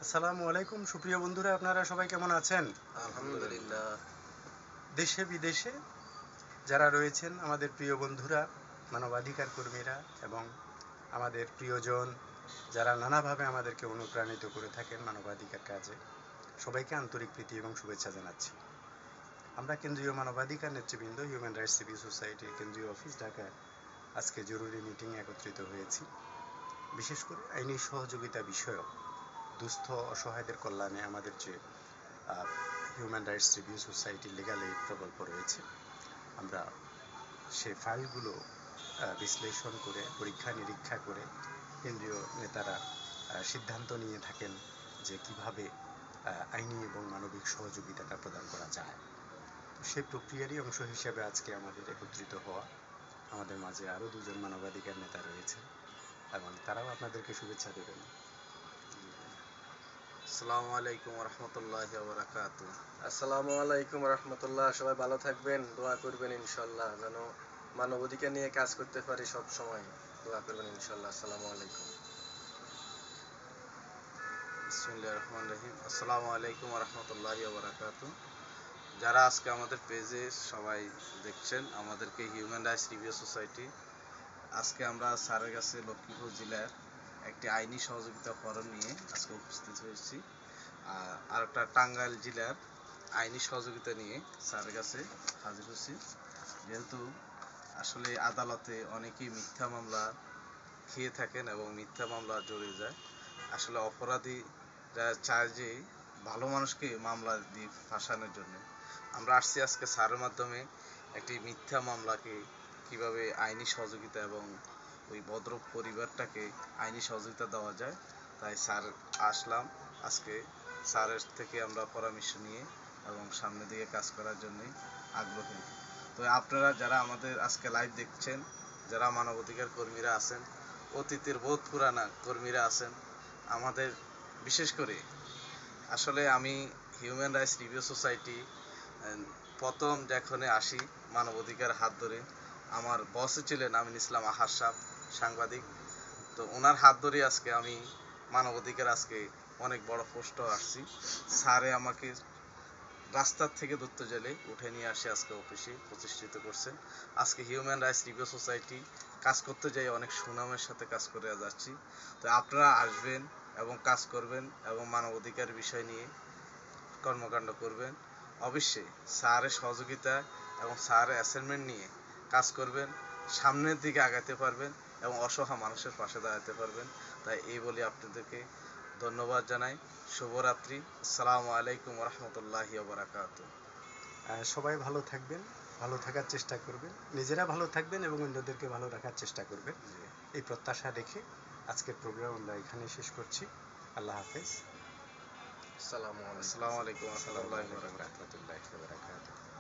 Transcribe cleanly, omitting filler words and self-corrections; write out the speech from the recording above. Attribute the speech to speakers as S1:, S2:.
S1: আসসালামু আলাইকুম সুপ্রিয় বন্ধুরা, আপনারা সবাই কেমন আছেন?
S2: আলহামদুলিল্লাহ।
S1: দেশে বিদেশে যারা রয়েছেন আমাদের প্রিয় বন্ধুরা, মানবাধিকার কর্মীরা এবং আমাদের প্রিয়জন যারা নানাভাবে আমাদেরকে অনুপ্রাণিত করে থাকেন মানবাধিকার কাজে, সবাইকে আন্তরিক প্রীতি এবং শুভেচ্ছা জানাচ্ছি। আমরা কেন্দ্রীয় মানবাধিকার নেতৃবৃন্দ হিউম্যান রাইটস সিভিল সোসাইটির কেন্দ্রীয় অফিস ঢাকায় আজকে জরুরি মিটিংয়ে একত্রিত হয়েছি। বিশেষ করে আইনি সহযোগিতা বিষয়ক দুস্থ অসহায়দের কল্যাণে আমাদের যে human rights review society legal aid প্রকল্প রয়েছে, আমরা সেই ফাইলগুলো বিশ্লেষণ করে পরীক্ষা নিরীক্ষা করে কেন্দ্রীয় নেতারা সিদ্ধান্ত নিয়ে থাকেন যে কিভাবে আইনি এবং মানবিক সহযোগিতাটা প্রদান করা যায়। তো সেই প্রক্রিয়ারই অংশ হিসেবে আজকে আমাদের একত্রিত হওয়া। আমাদের মাঝে আরও দুজন মানবাধিকার নেতা রয়েছে এবং তারাও আপনাদেরকে শুভেচ্ছা দেবেন।
S2: আসসালামু আলাইকুম রহমতুল্লাহি ওয়া বারাকাতুহু।
S3: আসসালামু আলাইকুম রহমতুল্লাহ। সবাই ভালো থাকবেন, দোয়া করবেন ইনশাল্লাহ যেন মানবাধিকার নিয়ে কাজ করতে পারি। সব সময় দোয়া করবেন ইনশাল্লাহ। আসসালামু আলাইকুম।
S2: বিসমিল্লাহির রহমানির রহিম। আসসালামু আলাইকুম রহমতুল্লাহি ওয়া বারাকাতুহু। যারা আজকে আমাদের পেজে সবাই দেখছেন, আমাদেরকে হিউম্যান রাইটস রিভিউ সোসাইটি, আজকে আমরা স্যারের কাছে লক্ষ্মীপুর জেলার একটি আইনি সহযোগিতা ফরম নিয়ে আজকে উপস্থিত হয়েছি। আর একটা টাঙ্গাইল জেলার আইনি সহযোগিতা নিয়ে স্যারের কাছে হাজির হয়েছি। যেহেতু আসলে আদালতে অনেকেই মিথ্যা মামলা খেয়ে থাকেন এবং মিথ্যা মামলা জড়িয়ে যায়। আসলে অপরাধীরা চায় যে ভালো মানুষকে মামলা দিয়ে ফাঁসানোর জন্য। আমরা আসছি আজকে স্যারের মাধ্যমে একটি মিথ্যা মামলাকে কিভাবে আইনি সহযোগিতা এবং ওই ভদ্র পরিবারটাকে আইনি সহযোগিতা দেওয়া যায়, তাই স্যার আসলাম আজকে। স্যারের থেকে আমরা পরামর্শ নিয়ে এবং সামনের দিকে কাজ করার জন্যই আগ্রহী। তো আপনারা যারা আমাদের আজকে লাইভ দেখছেন, যারা মানবাধিকার কর্মীরা আছেন, অতীতের বহুত পুরানা কর্মীরা আছেন আমাদের, বিশেষ করে আসলে আমি হিউম্যান রাইটস রিভিউ সোসাইটি প্রথম যখন আসি মানবাধিকার হাত ধরে, আমার বসে ছিলেন আমিন ইসলাম আহার সাহেব, সাংবাদিক। তো ওনার হাত ধরে আজকে আমি মানবাধিকার আজকে অনেক বড় পোস্টও আসছি। স্যারে আমাকে রাস্তার থেকে ধরতে জেলে উঠে নিয়ে আসে আজকে অফিসে প্রতিষ্ঠিত করছেন। আজকে হিউম্যান রাইটস রিভিউ সোসাইটি কাজ করতে যাই অনেক সুনামের সাথে কাজ করে যাচ্ছি। তো আপনারা আসবেন এবং কাজ করবেন এবং মানবাধিকার বিষয় নিয়ে কর্মকাণ্ড করবেন। অবশ্যই স্যারের সহযোগিতা এবং স্যারের অ্যাসাইনমেন্ট নিয়ে কাজ করবেন, সামনের দিকে আগাতে পারবেন এবং অসহায় মানুষের পাশে দাঁড়াতে পারবেন। তাই এই বলি আপনাদেরকে ধন্যবাদ জানাই। শুভরাত্রি। আসসালামু আলাইকুম রহমতুল্লাহি ওয়া বারাকাতুহু।
S1: সবাই ভালো থাকবেন, ভালো থাকার চেষ্টা করবেন, নিজেরা ভালো থাকবেন এবং অন্যদেরকে ভালো রাখার চেষ্টা করবেন। এই প্রত্যাশা রেখে আজকের প্রোগ্রাম আমরা এখানেই শেষ করছি। আল্লাহ হাফেজ।
S3: আসসালামু আলাইকুম।
S2: আসসালামু আলাইকুম রহমতুল্লাহি ওয়া বারাকাতুহু।
S1: রহমতুল্লাহি ওয়া বারাকাতুহু।